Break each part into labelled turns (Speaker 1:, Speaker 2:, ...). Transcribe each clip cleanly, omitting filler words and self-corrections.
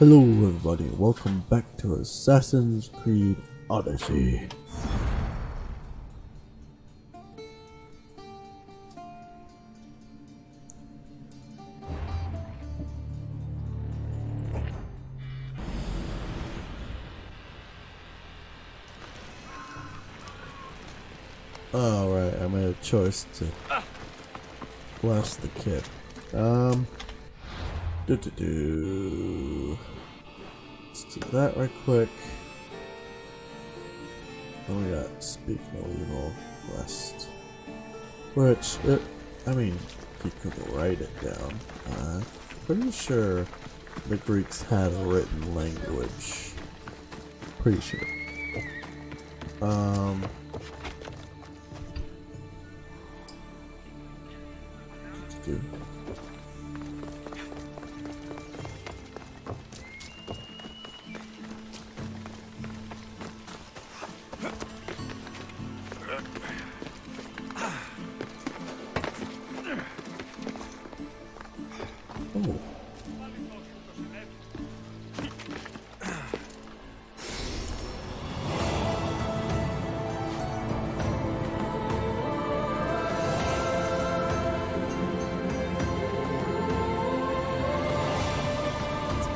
Speaker 1: Hello everybody, welcome back to Assassin's Creed Odyssey. Alright, I made a choice to blast the kid. Let's do that right quick. And we got Speak No Evil quest. Which, I mean, you could write it down. Pretty sure the Greeks had a written language. Pretty sure. Oh.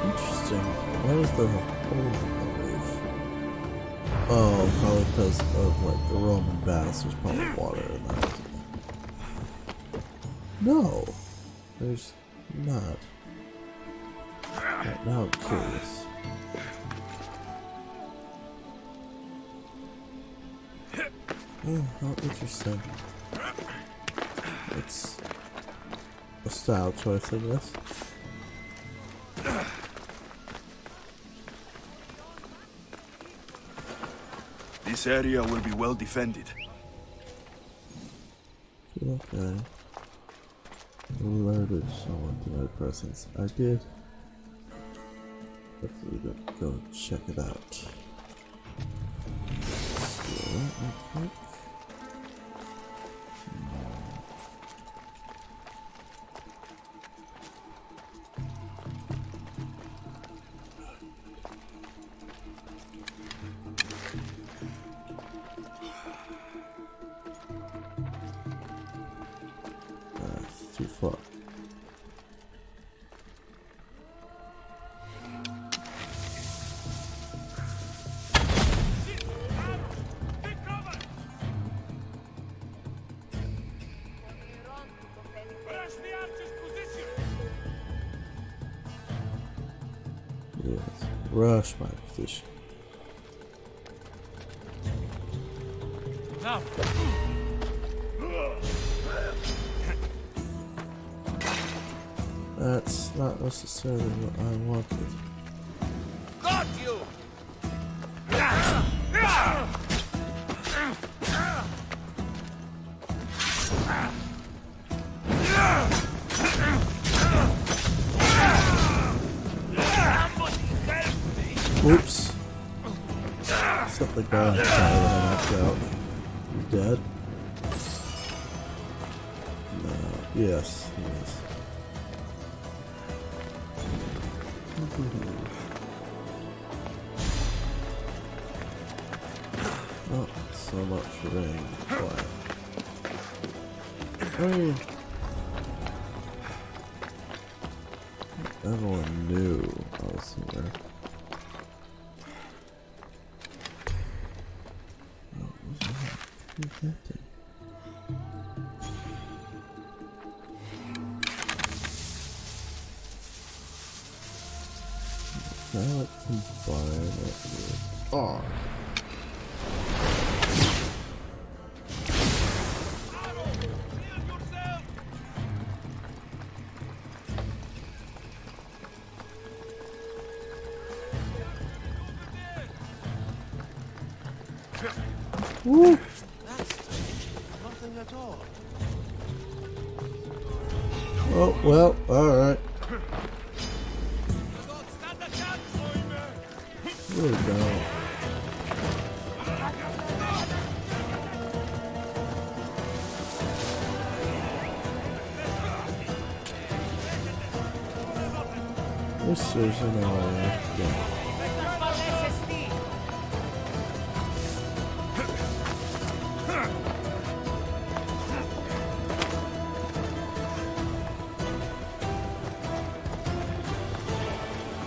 Speaker 1: Interesting. Why is there a hole in the roof? Oh, probably because of like the Roman baths. There's probably water in that. No, there's not. Right, now I'm curious. Oh, how interesting. It's a style choice, I guess.
Speaker 2: This area will be well defended.
Speaker 1: Okay. Alerted someone to my presence. I did. Hopefully go check it out. Let's do that real quick. Too far. Yes, rush my position.
Speaker 2: Now.
Speaker 1: That's not necessarily what I wanted.
Speaker 2: Got you.
Speaker 1: Oops. Except the guy that I knocked out. You dead? No. Yes, he is. Not so much for being quiet. I mean, everyone knew I was here. What was I forgetting? Can I like combine it with R? Woo!
Speaker 2: Nothing at all.
Speaker 1: Oh, well, alright. There we go. Precision area. Yeah.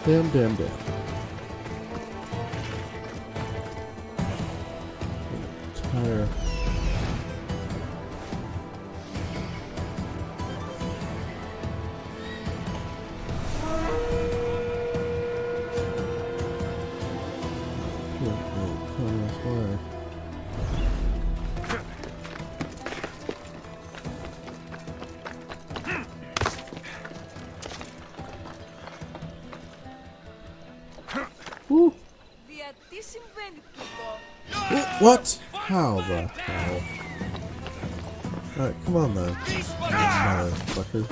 Speaker 1: Damn, damn, damn. Entire. Come this way. Woo. What? How the hell? Alright, come on then. Motherfucker.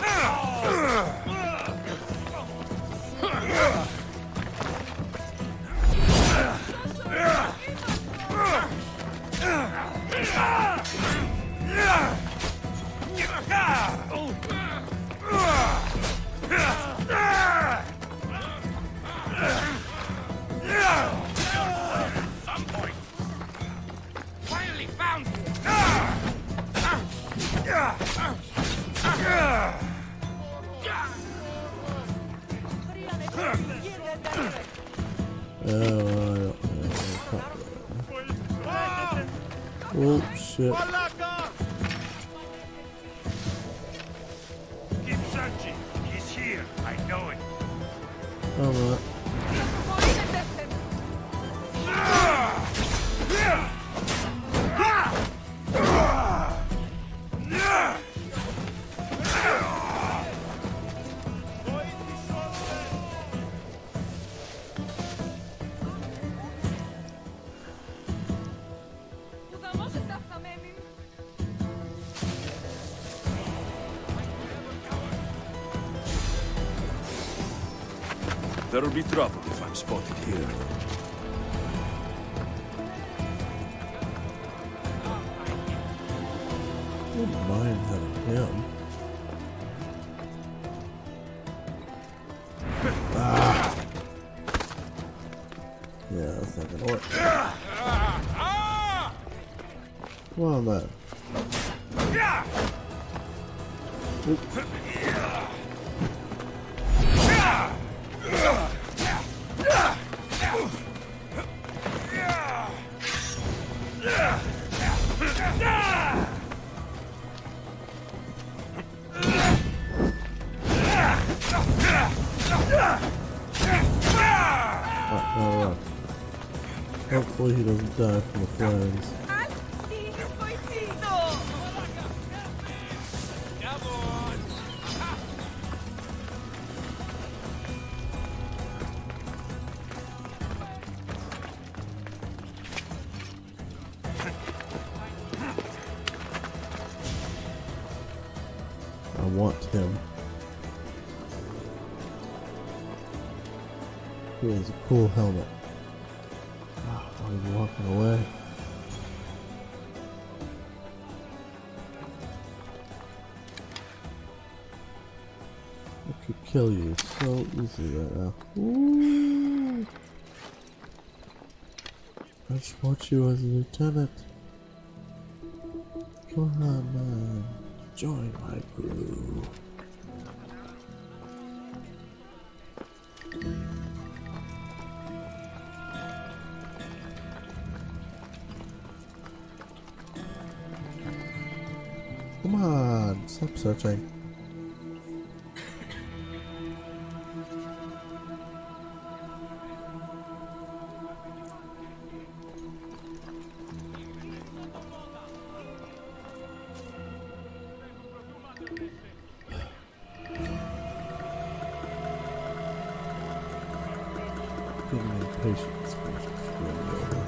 Speaker 2: Some point. Finally found you.
Speaker 1: Oh shit.
Speaker 2: Keep searching. He's here. I know it.
Speaker 1: Alright.
Speaker 2: There'll be trouble if I'm spotted here.
Speaker 1: Wouldn't mind having him. Ah. Yeah, that's not gonna work. Come on, man. Oop. Alright. Hopefully he doesn't die from the flames. I want him. He has a cool helmet. Oh, he's walking away. I could kill you so easily right now. Ooh. I just want you as a lieutenant. Come on, man. Join my crew. Come on, stop searching. Getting impatient. It's going to screw me over.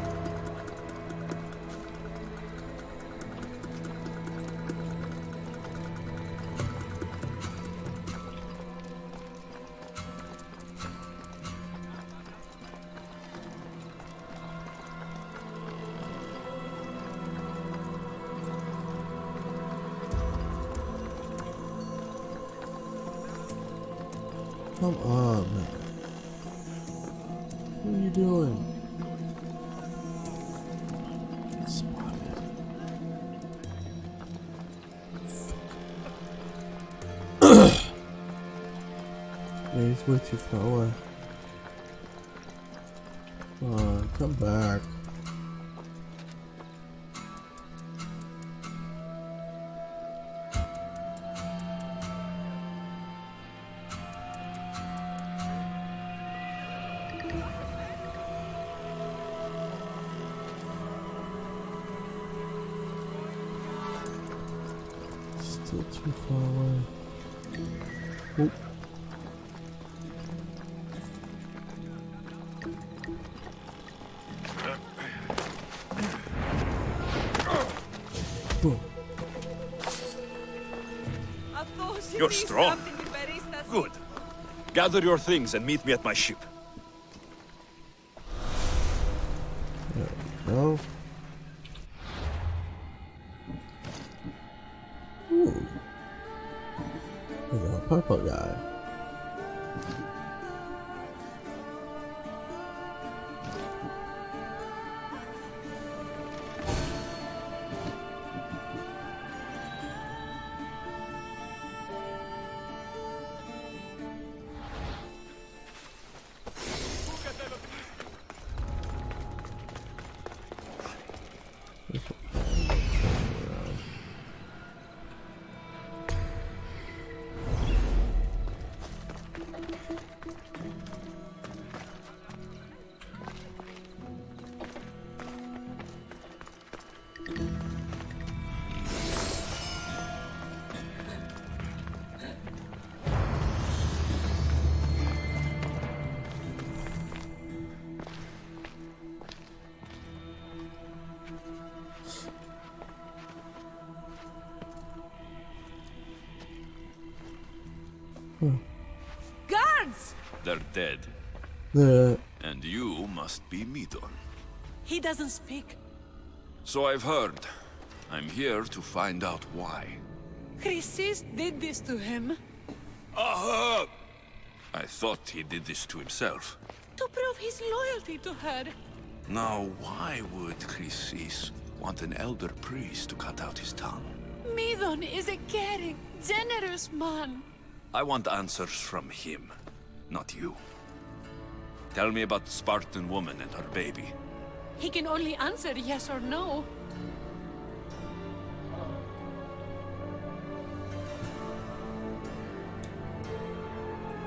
Speaker 1: Come on, man. What are you doing? Spotted. Yeah, he's way too far away. Come on, come back. Still too far away. Oop. Boom.
Speaker 2: You're strong. Good. Gather your things and meet me at my ship.
Speaker 1: There we go. Ooh. There's a purple guy.
Speaker 3: Guards!
Speaker 2: They're dead.
Speaker 1: The
Speaker 2: And you must be Midon.
Speaker 3: He doesn't speak.
Speaker 2: So I've heard. I'm here to find out why.
Speaker 3: Chrysis did this to him.
Speaker 2: Aha! I thought he did this to himself.
Speaker 3: To prove his loyalty to her.
Speaker 2: Now, why would Chrysis want an elder priest to cut out his tongue?
Speaker 3: Midon is a caring, generous man.
Speaker 2: I want answers from him, not you. Tell me about the Spartan woman and her baby.
Speaker 3: He can only answer yes or no.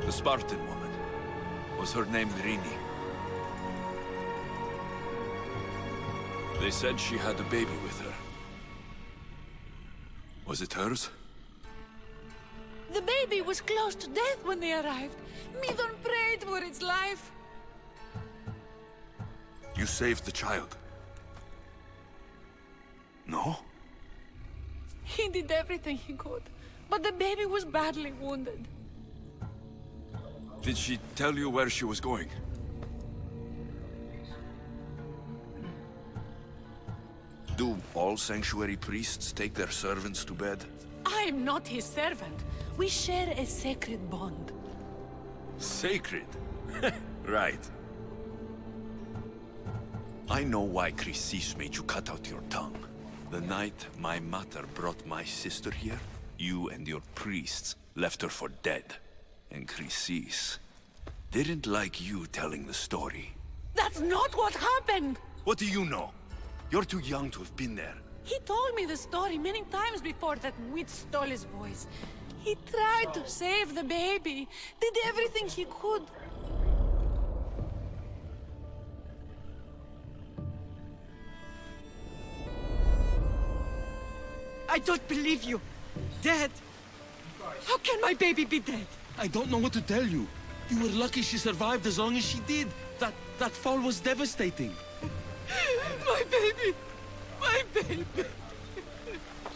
Speaker 2: The Spartan woman. Was her name Rini? They said she had a baby with her. Was it hers?
Speaker 3: The baby was close to death when they arrived. Midon prayed for its life.
Speaker 2: You saved the child. No?
Speaker 3: He did everything he could, but the baby was badly wounded.
Speaker 2: Did she tell you where she was going? Do all sanctuary priests take their servants to bed?
Speaker 3: I am not his servant. We share a sacred bond.
Speaker 2: Sacred? Right. I know why Chrysis made you cut out your tongue. The night my mother brought my sister here, you and your priests left her for dead. And Chrysis didn't like you telling the story.
Speaker 3: That's not what happened!
Speaker 2: What do you know? You're too young to have been there.
Speaker 3: He told me the story many times before that witch stole his voice. He tried to save the baby, did everything he could. I don't believe you. Dead? How can my baby be dead?
Speaker 4: I don't know what to tell you. You were lucky she survived as long as she did. That fall was devastating.
Speaker 3: My baby! My baby!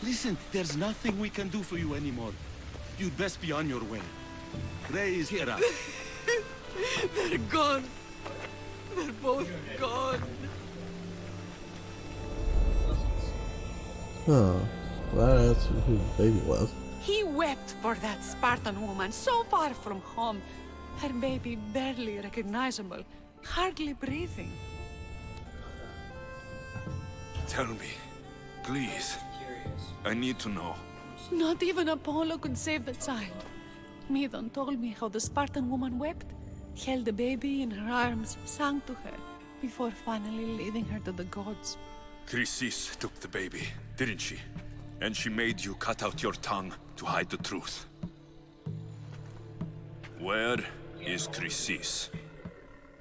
Speaker 4: Listen, there's nothing we can do for you anymore. You'd best be on your way. Ray is here.
Speaker 3: They're gone. They're both gone.
Speaker 1: Huh. Well, that's who the baby was.
Speaker 3: He wept for that Spartan woman so far from home. Her baby barely recognizable, hardly breathing.
Speaker 2: Tell me, please. I need to know.
Speaker 3: Not even Apollo could save the child. Medon told me how the Spartan woman wept, held the baby in her arms, sang to her, before finally leading her to the gods.
Speaker 2: Chrysis took the baby, didn't she? And she made you cut out your tongue to hide the truth. Where is Chrysis?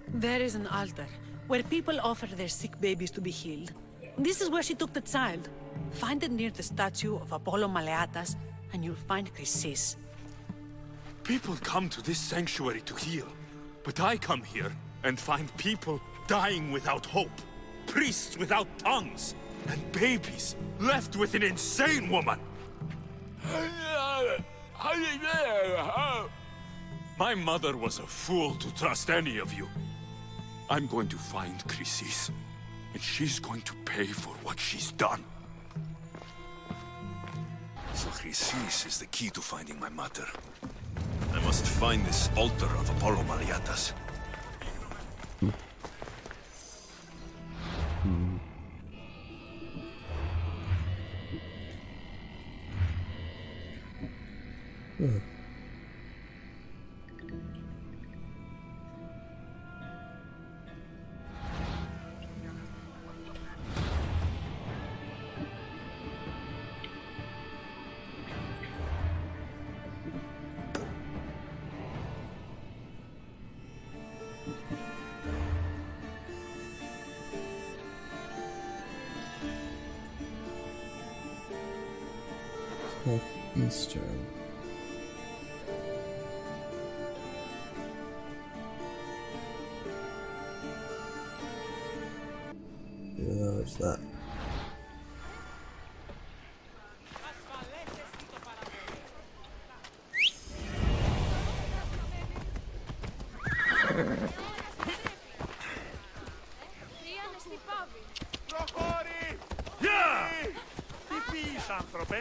Speaker 3: There is an altar, where people offer their sick babies to be healed. This is where she took the child. Find it near the statue of Apollo Maleatas, and you'll find Chrysis.
Speaker 2: People come to this sanctuary to heal, but I come here and find people dying without hope, priests without tongues, and babies left with an insane woman. My mother was a fool to trust any of you. I'm going to find Chrysis, and she's going to pay for what she's done. So Chrysis is the key to finding my mother. I must find this altar of Apollo Maleatas.
Speaker 1: Eastern. Yeah, there's that.
Speaker 5: Γεια! Τι πεις, άνθρωπε?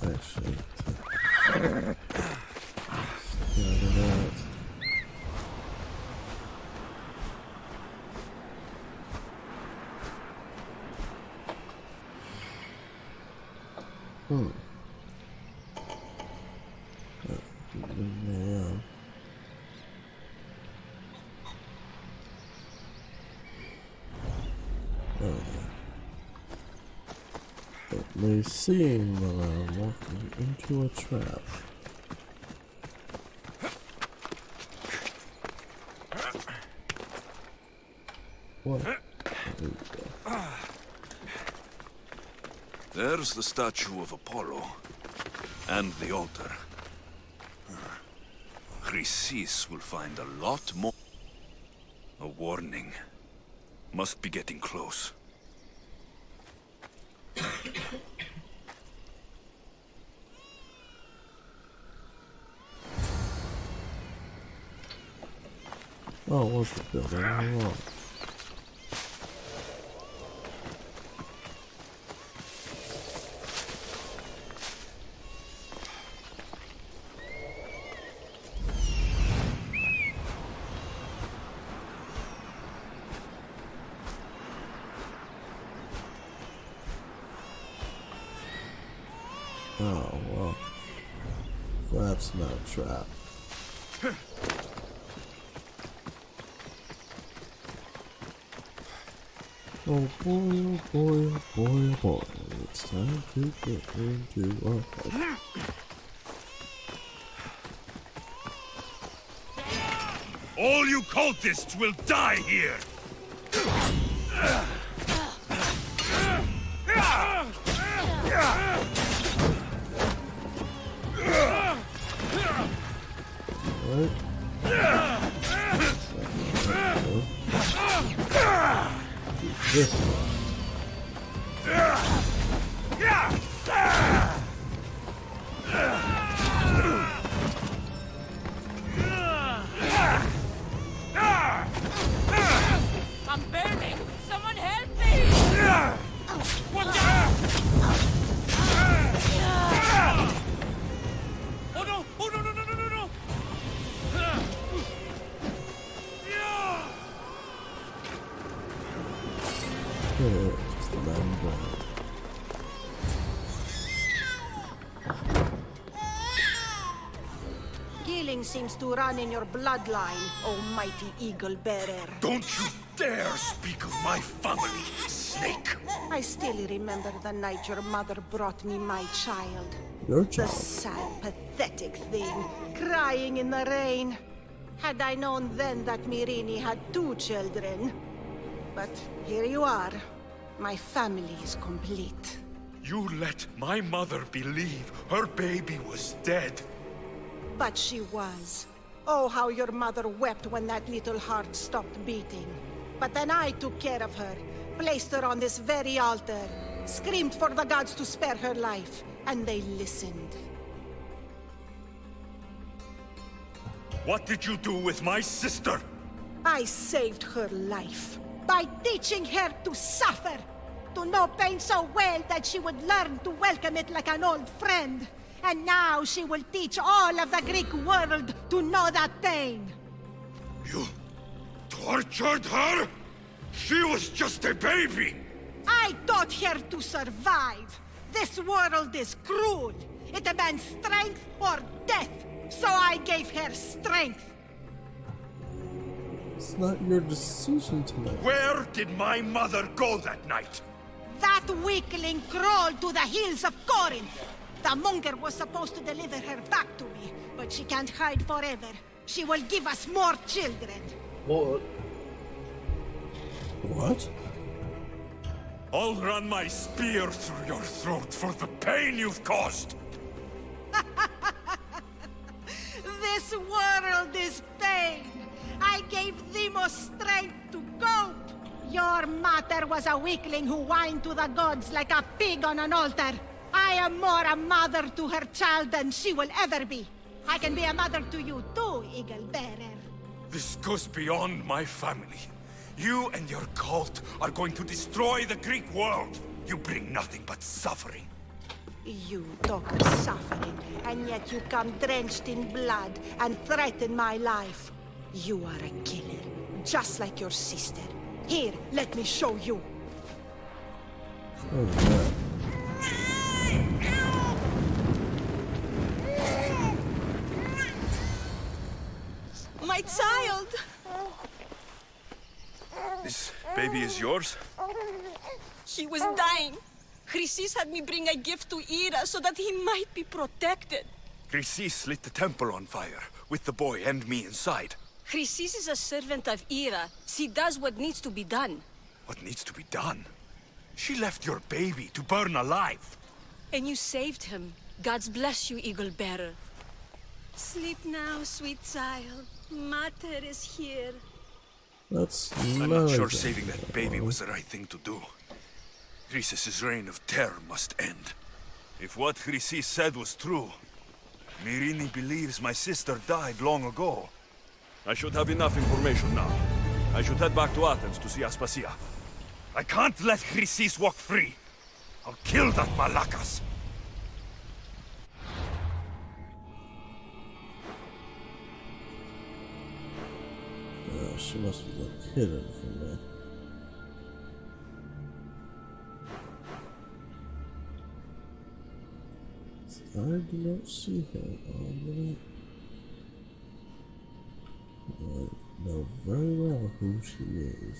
Speaker 1: Actually, get rid of that. Yeah. It may seem that I'm walking into a trap. What? There we go.
Speaker 2: There's the statue of Apollo, and the altar. Chrysis will find a lot more. A warning. Must be getting close.
Speaker 1: Oh, what's the building? Oh. Oh, well. That's not a trap. Oh boy, oh boy, oh boy, oh boy. It's time to get into a fight.
Speaker 5: All you cultists will die here!
Speaker 1: Right? This one.
Speaker 3: I'm burning! Someone help me!
Speaker 5: Watch out! no! Oh, no, no, no, no, no, no! Ah. Yeah.
Speaker 1: Just let him go.
Speaker 6: Killing seems to run in your bloodline, almighty eagle bearer.
Speaker 5: Don't you dare speak of my family, snake!
Speaker 6: I still remember the night your mother brought me my child.
Speaker 1: Your
Speaker 6: The
Speaker 1: child.
Speaker 6: sad, pathetic thing, crying in the rain. Had I known then that Mirini had 2 children. But here you are. My family is complete.
Speaker 5: You let my mother believe her baby was dead.
Speaker 6: But she was. Oh, how your mother wept when that little heart stopped beating. But then I took care of her, placed her on this very altar, screamed for the gods to spare her life, and they listened.
Speaker 5: What did you do with my sister?
Speaker 6: I saved her life by teaching her to suffer, to know pain so well that she would learn to welcome it like an old friend. And now she will teach all of the Greek world to know that pain.
Speaker 5: You tortured her? She was just a baby!
Speaker 6: I taught her to survive. This world is cruel. It demands strength or death. So I gave her strength.
Speaker 1: It's not your decision to make.
Speaker 5: Where did my mother go that night?
Speaker 6: That weakling crawled to the hills of Corinth. The monger was supposed to deliver her back to me, but she can't hide forever. She will give us more children.
Speaker 1: What?
Speaker 5: I'll run my spear through your throat for the pain you've caused!
Speaker 6: This world is pain. I gave Demos strength to cope. Your mother was a weakling who whined to the gods like a pig on an altar. I am more a mother to her child than she will ever be. I can be a mother to you too, Eagle Bearer.
Speaker 5: This goes beyond my family. You and your cult are going to destroy the Greek world. You bring nothing but suffering.
Speaker 6: You talk of suffering, and yet you come drenched in blood and threaten my life. You are a killer, just like your sister. Here, let me show you.
Speaker 1: Oh, yeah.
Speaker 3: My child!
Speaker 2: This baby is yours?
Speaker 3: He was dying. Chrysis had me bring a gift to Ira so that he might be protected.
Speaker 2: Chrysis lit the temple on fire, with the boy and me inside.
Speaker 3: Chrysis is a servant of Ira. She does what needs to be done.
Speaker 2: What needs to be done? She left your baby to burn alive.
Speaker 3: And you saved him. God's bless you, Eagle Bearer. Sleep now, sweet child. Mater is here.
Speaker 1: That's
Speaker 2: I'm not sure
Speaker 1: amazing.
Speaker 2: saving that baby was the right thing to do. Chrysis' reign of terror must end. If what Chrysis said was true, Mirini believes my sister died long ago. I should have enough information now. I should head back to Athens to see Aspasia. I can't let Chrysis walk free. I'll kill that Malakas.
Speaker 1: She must be like hidden from me. I do not see her. I know very well who she is.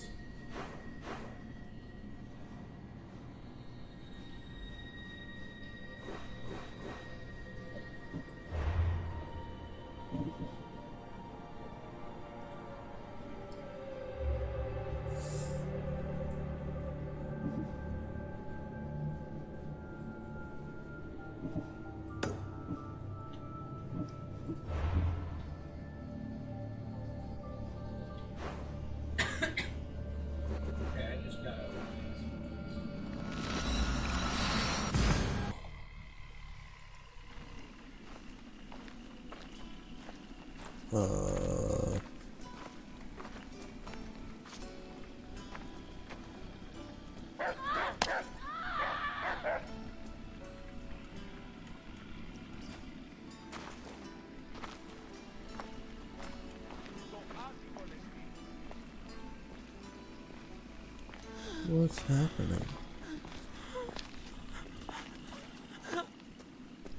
Speaker 1: What's happening?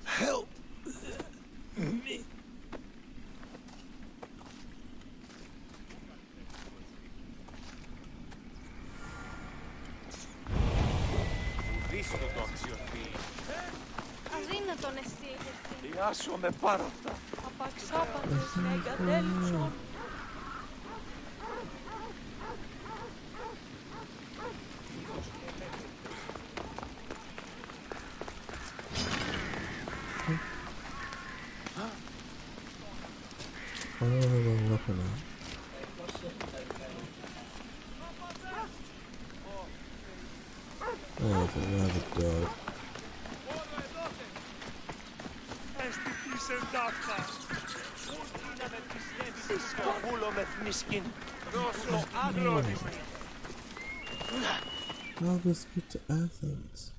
Speaker 5: Help me.
Speaker 3: Αδύνατον εστί.
Speaker 5: Διάσω με πάρα αυτά.
Speaker 3: Απαξάπαντες με εγκατέλειψον.
Speaker 1: I don't have a weapon out. Oh, it's a rabbit dog. How this get to Athens?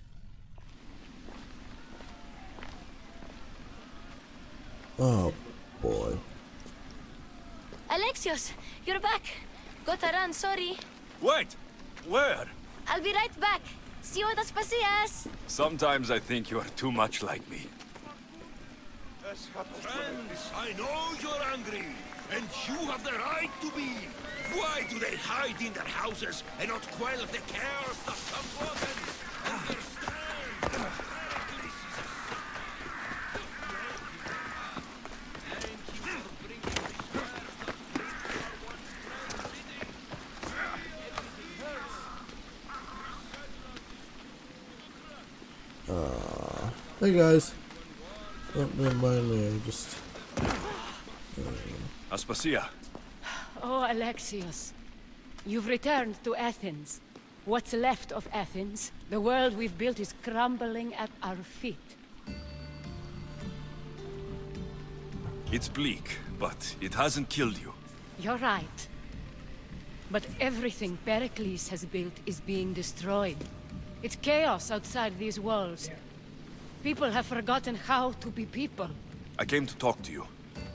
Speaker 1: Oh boy.
Speaker 7: Alexios, you're back. Gotta run, sorry.
Speaker 2: Wait! Where?
Speaker 7: I'll be right back. See you at Aspasias.
Speaker 2: Sometimes I think you are too much like me.
Speaker 4: Friends, I know you're angry, and you have the right to be. Why do they hide in their houses and not quell the chaos that comes with them? Understand?
Speaker 1: Hey guys. Don't remind me, I just...
Speaker 2: Aspasia,
Speaker 8: Oh, Alexios. You've returned to Athens. What's left of Athens, the world we've built is crumbling at our feet.
Speaker 2: it's bleak, but it hasn't killed you.
Speaker 8: You're right. But everything Pericles has built is being destroyed. It's chaos outside these walls. People have forgotten how to be people.
Speaker 2: I came to talk to you.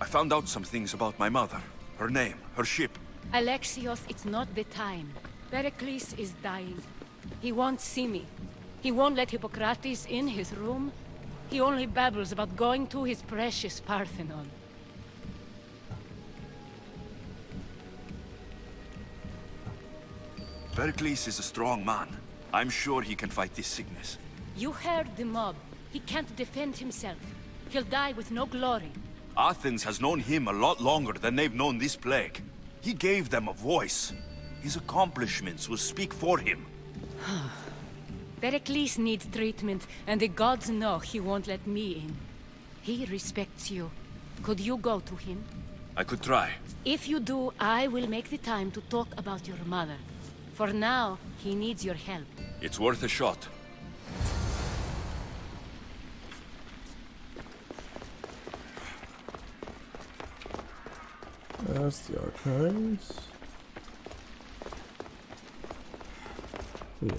Speaker 2: I found out some things about my mother. Her name, her ship.
Speaker 8: Alexios, it's not the time. Pericles is dying. He won't see me. He won't let Hippocrates in his room. He only babbles about going to his precious Parthenon.
Speaker 2: Pericles is a strong man. I'm sure he can fight this sickness.
Speaker 8: You heard the mob. He can't defend himself. He'll die with no glory.
Speaker 2: Athens has known him a lot longer than they've known this plague. He gave them a voice. His accomplishments will speak for him.
Speaker 8: Pericles needs treatment, and the gods know he won't let me in. He respects you. Could you go to him?
Speaker 2: I could try.
Speaker 8: If you do, I will make the time to talk about your mother. For now, he needs your help.
Speaker 2: It's worth a shot.
Speaker 1: There's the archives. Here we go.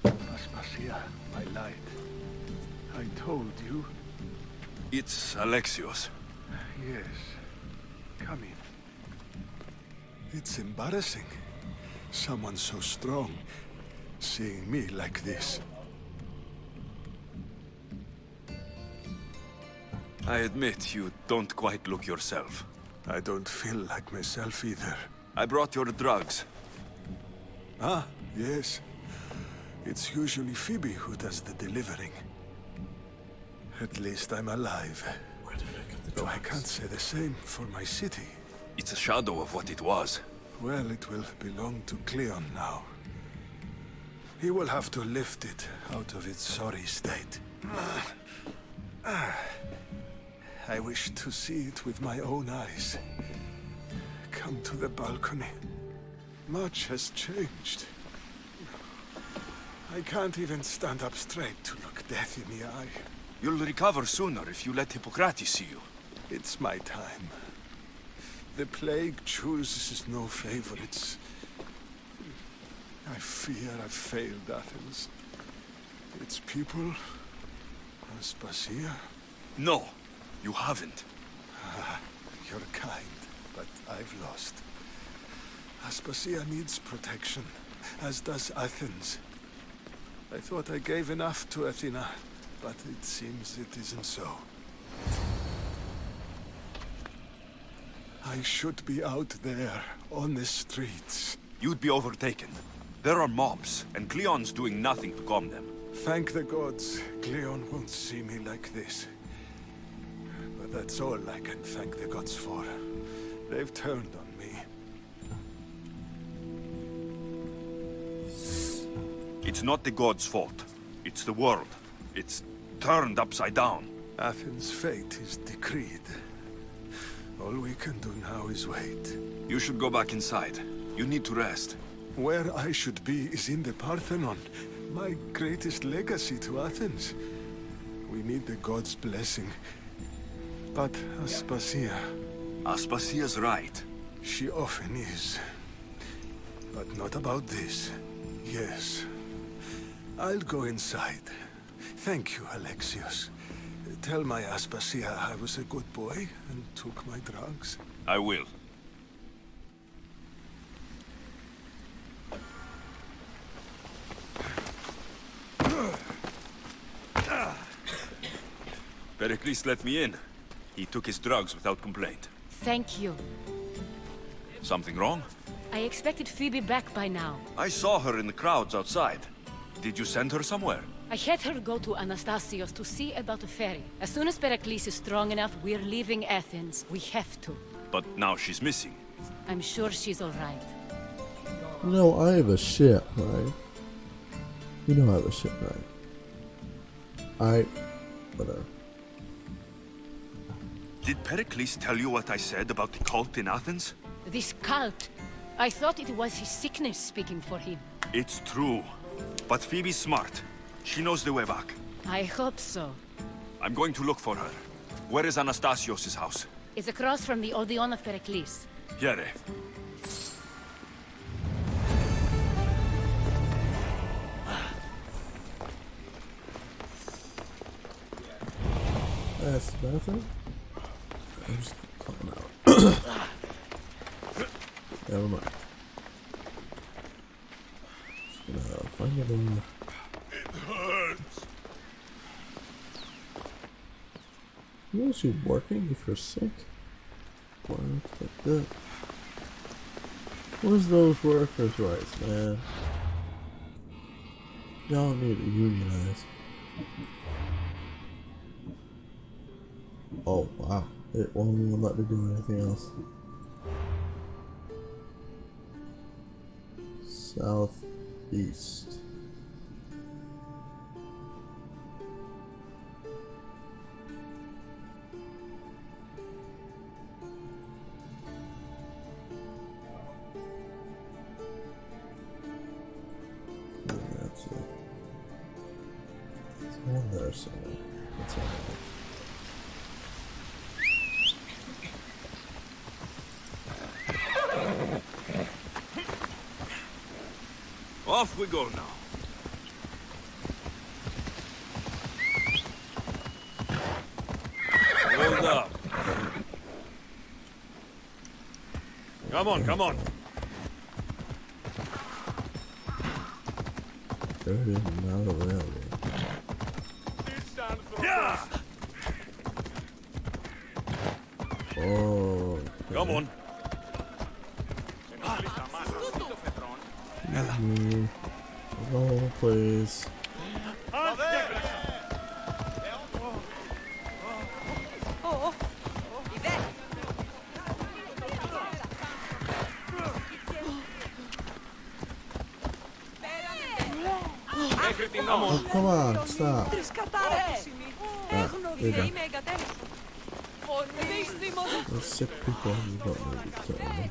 Speaker 9: Aspasia, my light. I told you.
Speaker 2: It's Alexios.
Speaker 9: Yes. Come in.
Speaker 10: It's embarrassing. Someone so strong, seeing me like this.
Speaker 2: I admit you don't quite look yourself.
Speaker 10: I don't feel like myself either.
Speaker 2: I brought your drugs.
Speaker 10: Ah, yes. It's usually Phoebe who does the delivering. At least I'm alive.
Speaker 1: Where did I get the
Speaker 10: Though I
Speaker 1: drugs?
Speaker 10: can't say the same for my city.
Speaker 2: It's a shadow of what it was.
Speaker 10: Well, it will belong to Cleon now. He will have to lift it out of its sorry state. I wish to see it with my own eyes. Come to the balcony. Much has changed. I can't even stand up straight to look death in the eye.
Speaker 2: You'll recover sooner if you let Hippocrates see you.
Speaker 10: It's my time. The plague chooses no favorites. I fear I've failed Athens. Its people, Aspasia.
Speaker 2: No, you haven't.
Speaker 10: You're kind, but I've lost. Aspasia needs protection, as does Athens. I thought I gave enough to Athena, but it seems it isn't so. I should be out there, on the streets.
Speaker 2: You'd be overtaken. There are mobs, and Cleon's doing nothing to calm them.
Speaker 10: Thank the gods, Cleon won't see me like this. But that's all I can thank the gods for. They've turned on me.
Speaker 2: It's not the gods' fault. It's the world. It's turned upside down.
Speaker 10: Athens' fate is decreed. All we can do now is wait.
Speaker 2: You should go back inside. You need to rest.
Speaker 10: Where I should be is in the Parthenon, my greatest legacy to Athens. We need the gods' blessing. But Aspasia...
Speaker 2: Aspasia's right.
Speaker 10: She often is. But not about this. Yes. I'll go inside. Thank you, Alexios. Tell my Aspasia I was a good boy and took my drugs.
Speaker 2: I will. Pericles let me in. He took his drugs without complaint.
Speaker 8: Thank you.
Speaker 2: Something wrong?
Speaker 8: I expected Phoebe back by now.
Speaker 2: I saw her in the crowds outside. Did you send her somewhere?
Speaker 8: I had her go to Anastasios to see about a ferry. As soon as Pericles is strong enough, we're leaving Athens. We have to.
Speaker 2: But now she's missing.
Speaker 8: I'm sure she's all right.
Speaker 1: You know, I have a ship, right? You know I have a ship, right? Whatever.
Speaker 2: Did Pericles tell you what I said about the cult in Athens?
Speaker 8: This cult. I thought it was his sickness speaking for him.
Speaker 2: It's true. But Phoebe's smart. She knows the way back.
Speaker 8: I hope so.
Speaker 2: I'm going to look for her. Where is Anastasios' house?
Speaker 8: It's across from the Odeon of Pericles.
Speaker 2: Here.
Speaker 1: That's the bathroom? I'm just calling out. Never mind. Just gonna find it in.
Speaker 4: It hurts.
Speaker 1: You actually working if you're sick? Work like that. Where's those workers' rights, man? Y'all need to unionize. Oh wow, it won't even let me do anything else. Southeast. That's it. It's around there somewhere. That's all right.
Speaker 2: Off we go now. Hold up. Come on, come on.
Speaker 1: There is not available.
Speaker 2: Yeah!
Speaker 1: Oh.
Speaker 2: Come on.
Speaker 1: No, please. Oh, come on, stop. There you go. Those sick people, you don't need to kill them.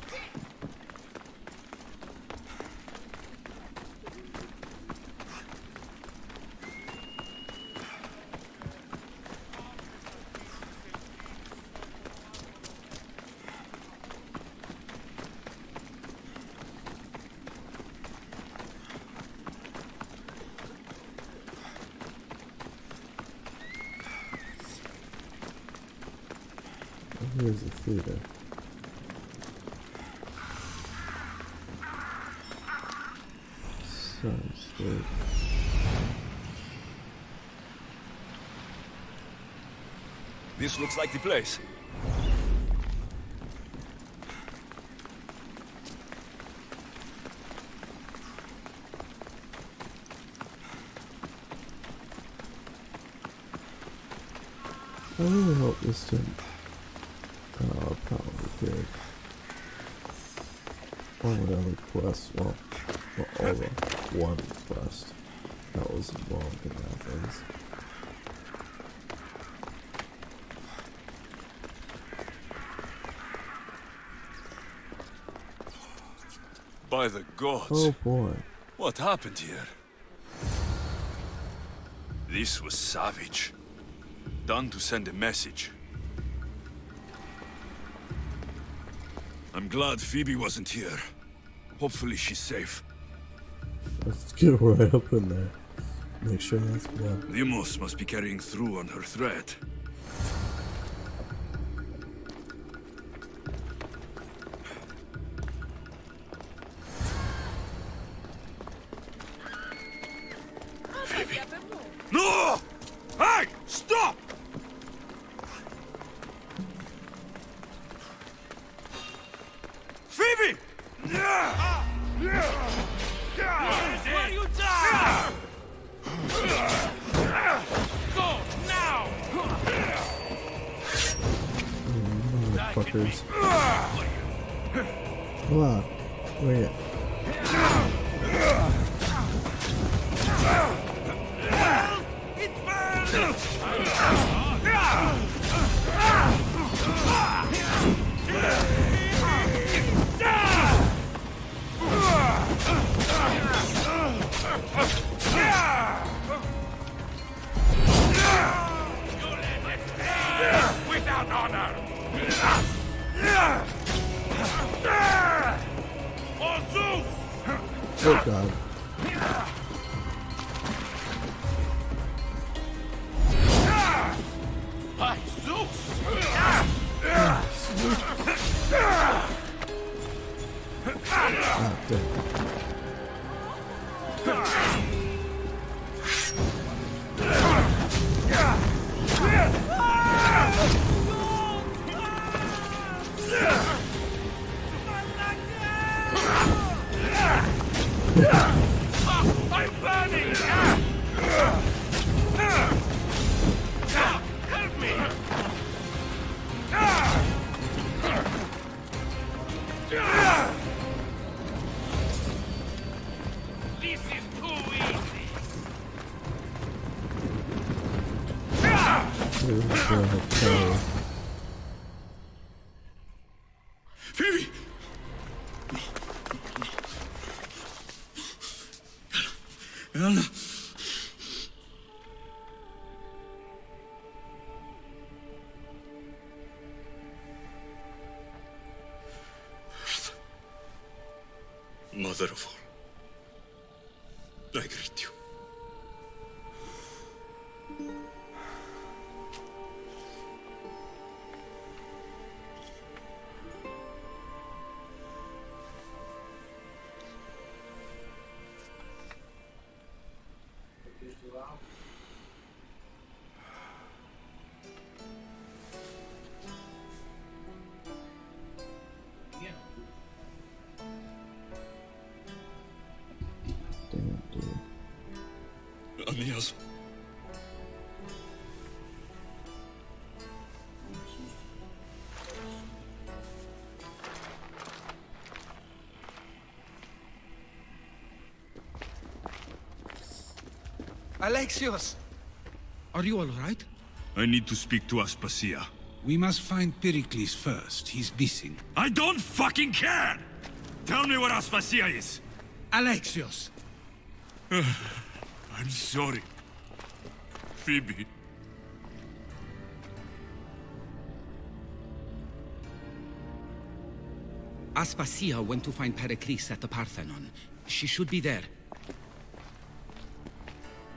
Speaker 1: Here's the theater. Sounds good.
Speaker 2: This looks like the place.
Speaker 1: I really hope this didn't. Oh, probably did. All the other quests, well, all the one quest that was involved in Athens.
Speaker 2: By the gods.
Speaker 1: Oh boy.
Speaker 2: What happened here? This was savage. Done to send a message. I'm glad Phoebe wasn't here. Hopefully she's safe.
Speaker 1: Let's get right up in there. Make sure that's good.
Speaker 2: Limos must be carrying through on her threat. Phoebe. No! Hey! Stop! Phoebe!
Speaker 4: Where you die? Go now!
Speaker 1: Motherfuckers. Come on. Wait.
Speaker 4: It burns!
Speaker 5: Without honor!
Speaker 4: For Zeus!
Speaker 1: Oh god.
Speaker 4: By Zeus!
Speaker 1: Ah, damn.
Speaker 4: I'm burning! Help me! This is too easy!
Speaker 1: Here's the tower.
Speaker 2: Phoebe! Anna! Mother of all, I greet you.
Speaker 1: Damn, dude.
Speaker 2: Amias.
Speaker 11: Alexios! Are you all right?
Speaker 2: I need to speak to Aspasia.
Speaker 11: We must find Pericles first. He's missing.
Speaker 2: I don't fucking care! Tell me where Aspasia is!
Speaker 11: Alexios!
Speaker 2: I'm sorry. Phoebe.
Speaker 11: Aspasia went to find Pericles at the Parthenon. She should be there.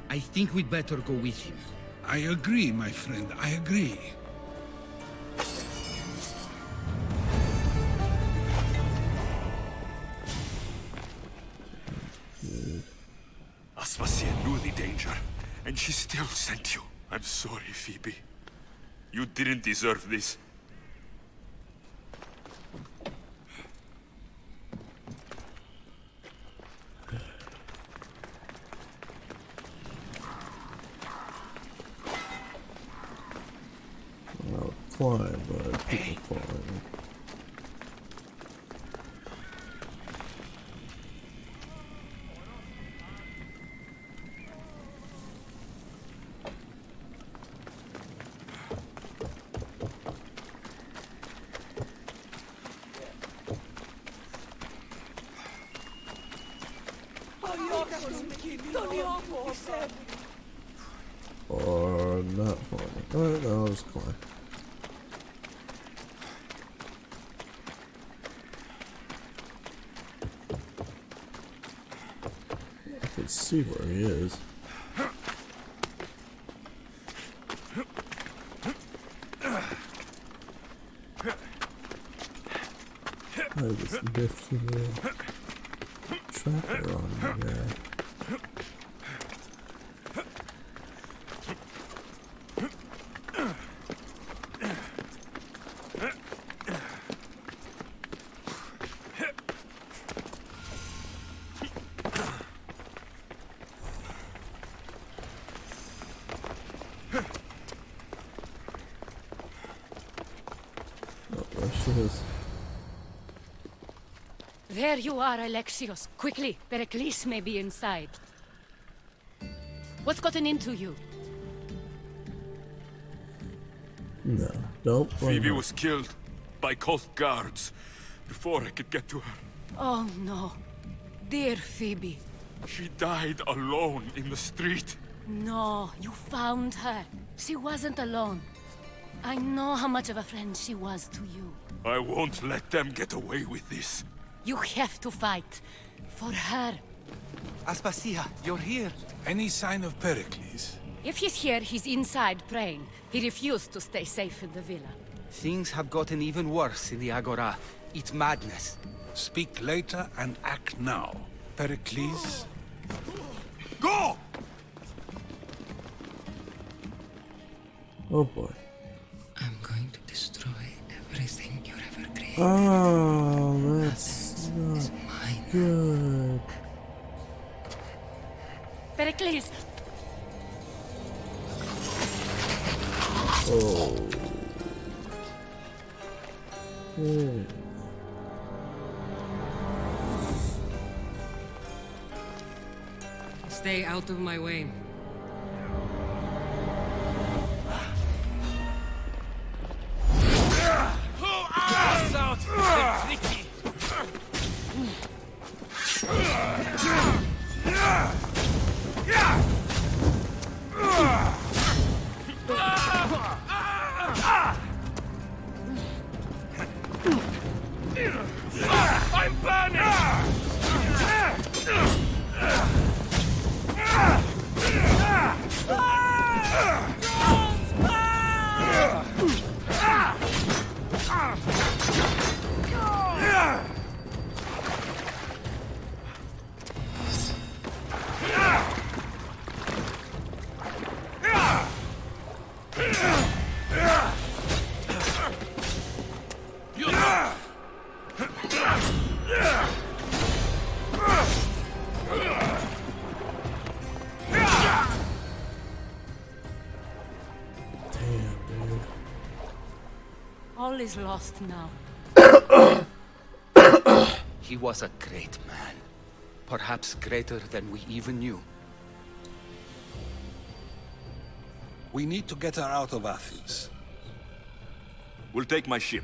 Speaker 11: I think we'd better go with him.
Speaker 12: I agree, my friend. I agree.
Speaker 5: any danger, and she still sent you. I'm sorry, Phoebe. You didn't deserve this.
Speaker 1: I'll climb, but people falling. Or not falling. Alright, I'll just climb. I can see where he is. I just lifted the tracker on me there. Oh, there she is.
Speaker 8: There you are, Alexios. Quickly, Pericles may be inside. What's gotten into you?
Speaker 1: No, don't blame
Speaker 5: Phoebe
Speaker 1: her.
Speaker 5: was killed by cult guards before I could get to her.
Speaker 8: Oh no. Dear Phoebe.
Speaker 5: She died alone in the street.
Speaker 8: No, you found her. She wasn't alone. I know how much of a friend she was to you.
Speaker 5: I won't let them get away with this.
Speaker 8: You have to fight. For her.
Speaker 12: Aspasia, you're here.
Speaker 10: Any sign of Pericles?
Speaker 8: If he's here, he's inside praying. He refused to stay safe in the villa.
Speaker 12: Things have gotten even worse in the Agora. It's madness.
Speaker 10: Speak later and act now. Pericles?
Speaker 5: Go!
Speaker 1: Oh boy.
Speaker 11: I'm going to destroy everything you ever created.
Speaker 1: Oh, that's not good.
Speaker 8: Pericles!
Speaker 1: Oh. Hey.
Speaker 13: Stay out of my way.
Speaker 5: I'm burning!
Speaker 8: All is lost now.
Speaker 12: He was a great man. Perhaps greater than we even knew.
Speaker 10: We need to get her out of Athens.
Speaker 2: We'll take my ship.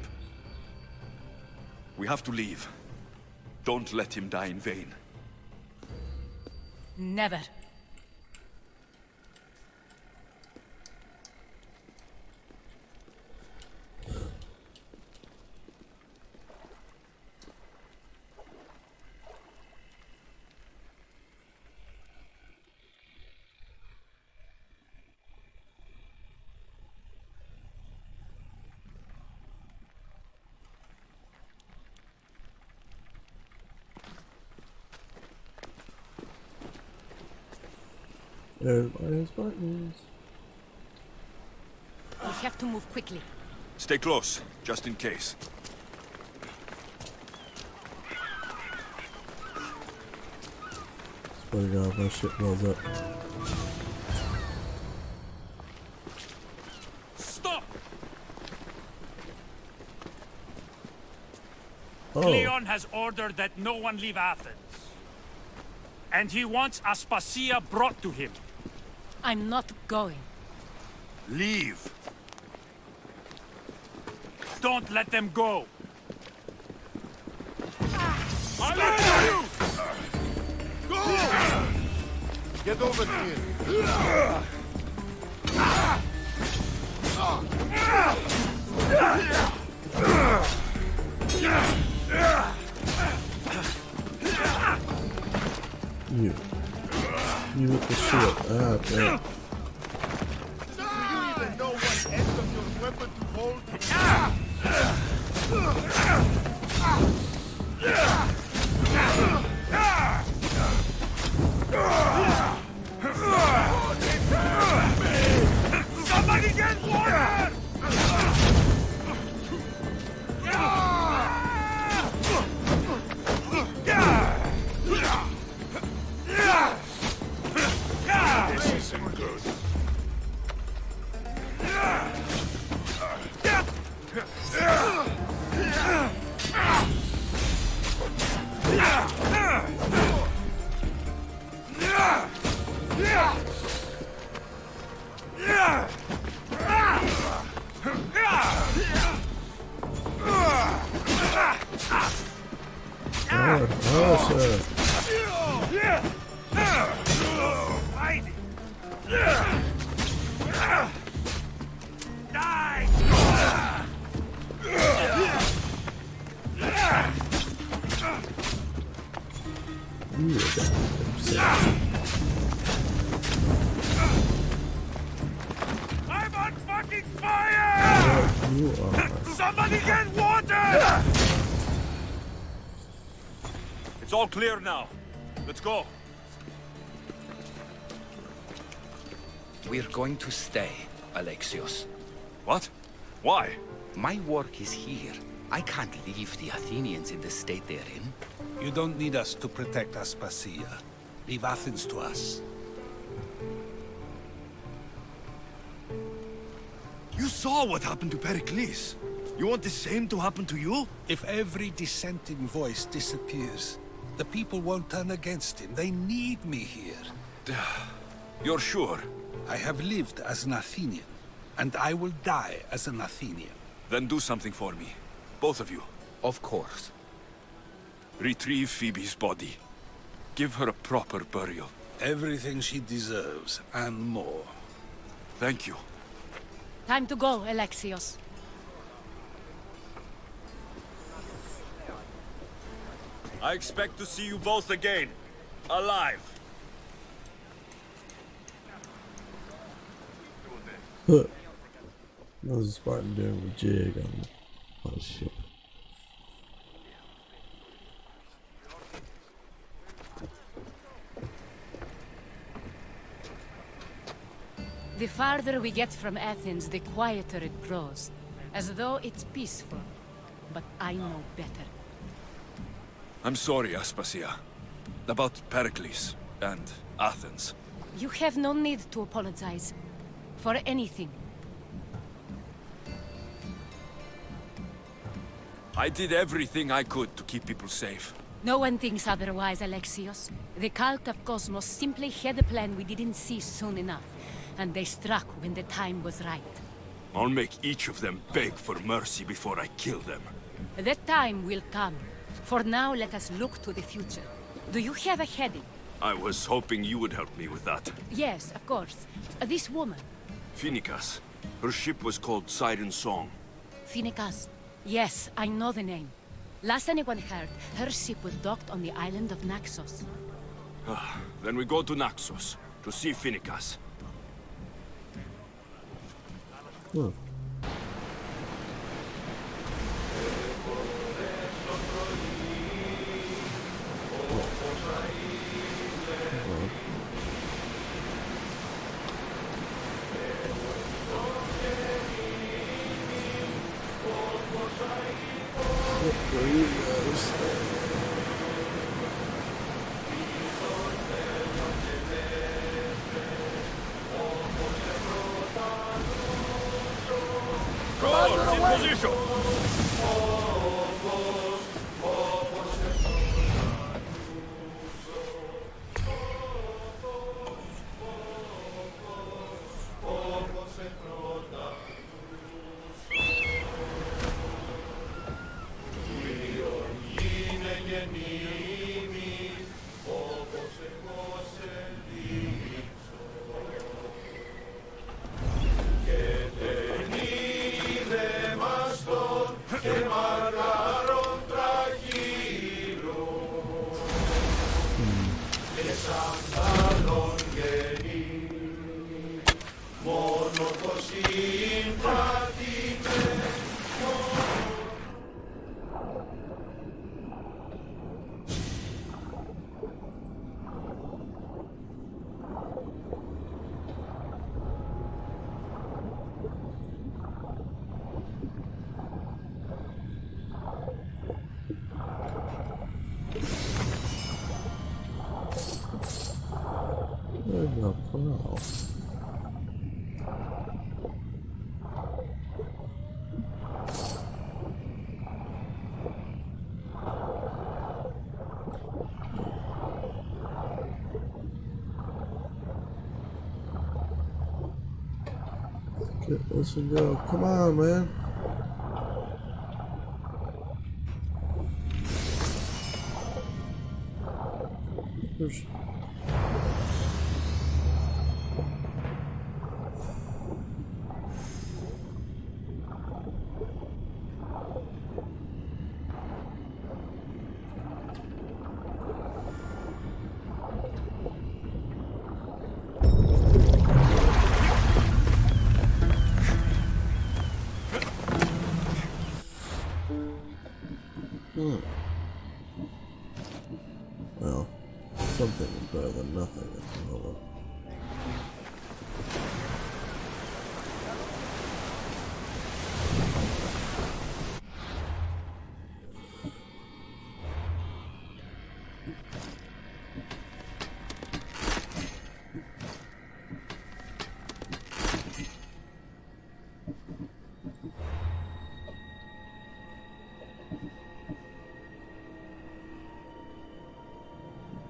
Speaker 2: We have to leave. Don't let him die in vain.
Speaker 8: Never.
Speaker 1: There's my Spartans.
Speaker 8: We have to move quickly.
Speaker 2: Stay close, just in case.
Speaker 1: Swear to God, my shit blows up.
Speaker 5: Stop!
Speaker 1: Oh,
Speaker 13: Cleon has ordered that no one leave Athens. And he wants Aspasia brought to him.
Speaker 8: I'm not going.
Speaker 13: Leave. Don't let them go. I let you!
Speaker 9: Get over here.
Speaker 1: You with the shield. Ah, damn.
Speaker 9: Do you even know what end of your weapon to hold?
Speaker 13: Somebody get water!
Speaker 9: This isn't good.
Speaker 1: Oh, sir. You were
Speaker 13: I'm on fucking fire!
Speaker 1: you are.
Speaker 13: Somebody get water!
Speaker 2: It's all clear now. Let's go.
Speaker 12: We're going to stay, Alexios.
Speaker 2: What? Why?
Speaker 12: My work is here. I can't leave the Athenians in the state they're in.
Speaker 10: You don't need us to protect Aspasia. Leave Athens to us.
Speaker 2: You saw what happened to Pericles. You want the same to happen to you?
Speaker 10: If every dissenting voice disappears, the people won't turn against him. They need me here.
Speaker 2: You're sure?
Speaker 10: I have lived as an Athenian, and I will die as an Athenian.
Speaker 2: Then do something for me. Both of you.
Speaker 12: Of course.
Speaker 2: Retrieve Phoebe's body. Give her a proper burial.
Speaker 10: Everything she deserves, and more.
Speaker 2: Thank you.
Speaker 8: Time to go, Alexios.
Speaker 2: I expect to see you both again. Alive.
Speaker 1: That was a Spartan doing a jig on oh shit.
Speaker 8: The farther we get from Athens, the quieter it grows. As though it's peaceful. But I know better.
Speaker 2: I'm sorry, Aspasia. About Pericles and Athens.
Speaker 8: You have no need to apologize. For anything.
Speaker 2: I did everything I could to keep people safe.
Speaker 8: No one thinks otherwise, Alexios. The cult of Cosmos simply had a plan we didn't see soon enough. And they struck when the time was right.
Speaker 2: I'll make each of them beg for mercy before I kill them.
Speaker 8: That time will come. For now, let us look to the future. Do you have a heading?
Speaker 2: I was hoping you would help me with that.
Speaker 8: Yes, of course. This woman.
Speaker 2: Phoenicas. Her ship was called Siren Song.
Speaker 8: Phoenicas. Yes, I know the name. Last anyone heard, her ship was docked on the island of Naxos.
Speaker 2: Then we go to Naxos to see Phoenicas.
Speaker 1: Huh.
Speaker 5: position!
Speaker 1: There's no corral. Get this and go. Come on, man. There's... Well, something is better than nothing at the moment.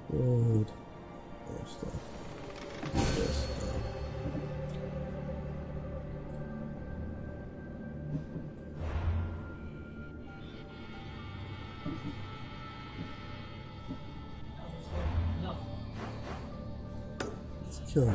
Speaker 1: Good. Other stuff. Do this. Let's kill you.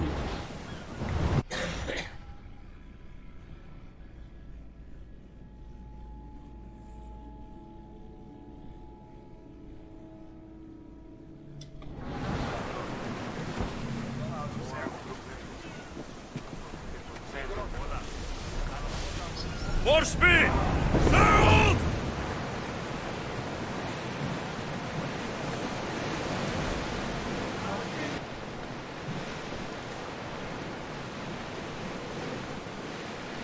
Speaker 5: More speed! Hold!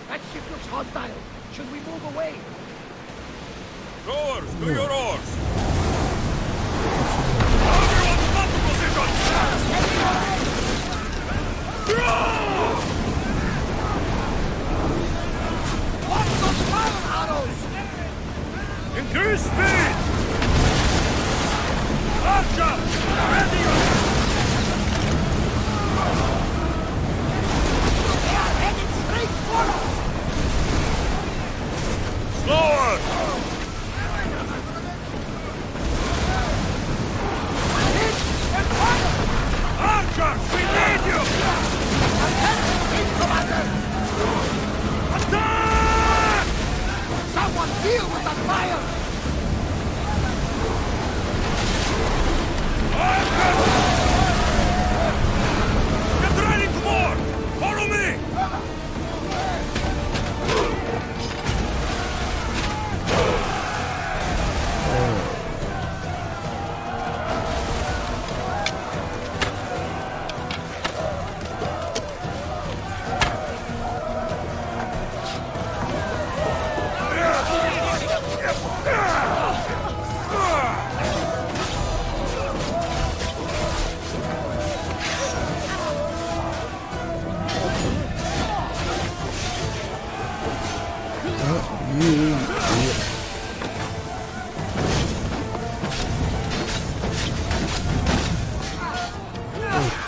Speaker 14: That ship looks hostile. Should we move away?
Speaker 5: Rowers, do your oars! Everyone stop the position! Increase speed! Archer! Ready your...
Speaker 14: They are headed straight for us!
Speaker 5: Slower!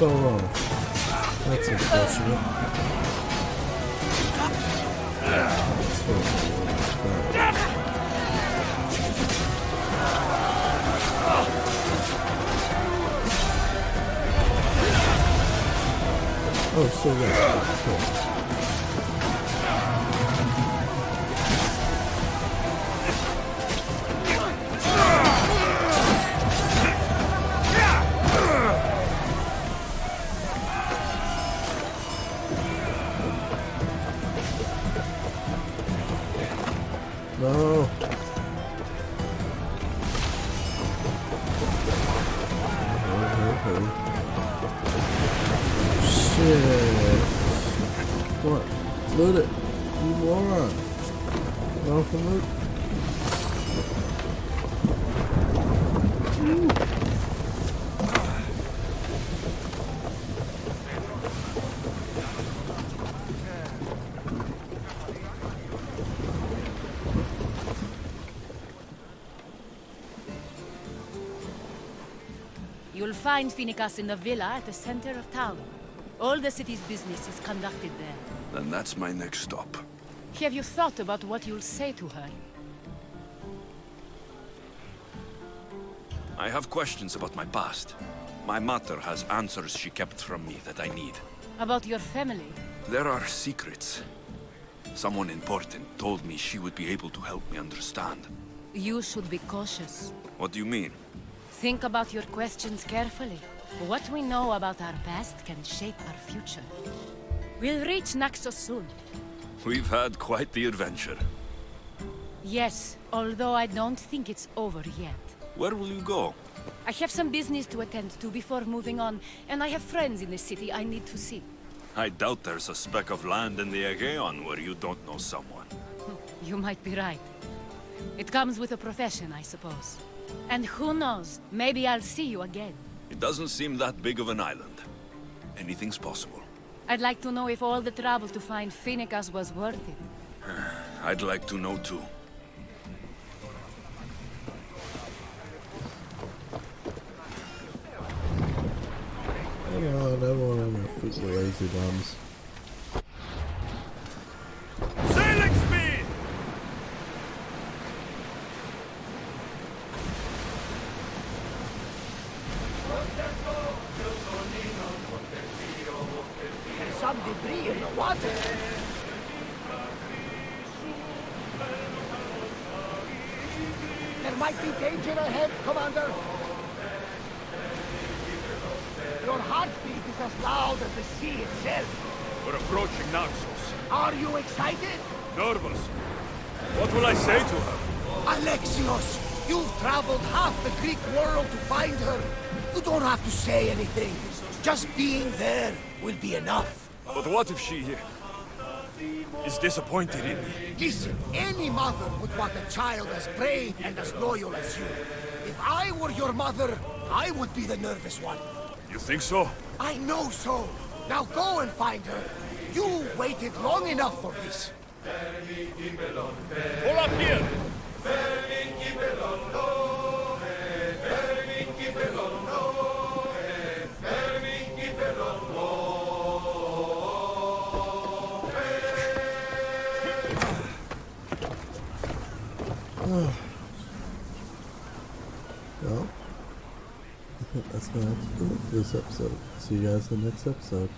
Speaker 1: fell off. That's unfortunate. Let's go. Oh, so yeah. Cool. No. Okay. Shit. What? Loot it. You moron. No from loot.
Speaker 8: You'll find Phoenicas in the villa at the center of town. All the city's business is conducted there.
Speaker 2: Then that's my next stop.
Speaker 8: Have you thought about what you'll say to her?
Speaker 2: I have questions about my past. My mother has answers she kept from me that I need.
Speaker 8: About your family?
Speaker 2: There are secrets. Someone important told me she would be able to help me understand.
Speaker 8: You should be cautious.
Speaker 2: What do you mean?
Speaker 8: Think about your questions carefully. What we know about our past can shape our future. We'll reach Naxos soon.
Speaker 2: We've had quite the adventure.
Speaker 8: Yes, although I don't think it's over yet.
Speaker 2: Where will you go?
Speaker 8: I have some business to attend to before moving on, and I have friends in the city I need to see.
Speaker 2: I doubt there's a speck of land in the Aegean where you don't know someone.
Speaker 8: You might be right. It comes with a profession, I suppose. And who knows, maybe I'll see you again.
Speaker 2: It doesn't seem that big of an island. Anything's possible.
Speaker 8: I'd like to know if all the trouble to find Phoenicas was worth it.
Speaker 2: I'd like to know too.
Speaker 1: Come on, everyone on their feet, you lazy bums.
Speaker 13: Sailing speed!
Speaker 14: There's some debris in the water. There might be danger ahead, Commander. Your heartbeat is as loud as the sea itself.
Speaker 13: We're approaching Naxos.
Speaker 14: Are you excited?
Speaker 13: Nervous. What will I say to her?
Speaker 14: Alexios, you've traveled half the Greek world to find her. You don't have to say anything. Just being there will be enough.
Speaker 13: But what if she is disappointed in me?
Speaker 14: Listen, any mother would want a child as brave and as loyal as you. If I were your mother, I would be the nervous one.
Speaker 13: You think so?
Speaker 14: I know so. Now go and find her. You waited long enough for this.
Speaker 13: Pull up here!
Speaker 1: Well, I think that's gonna have to do it for this episode. See you guys in the next episode.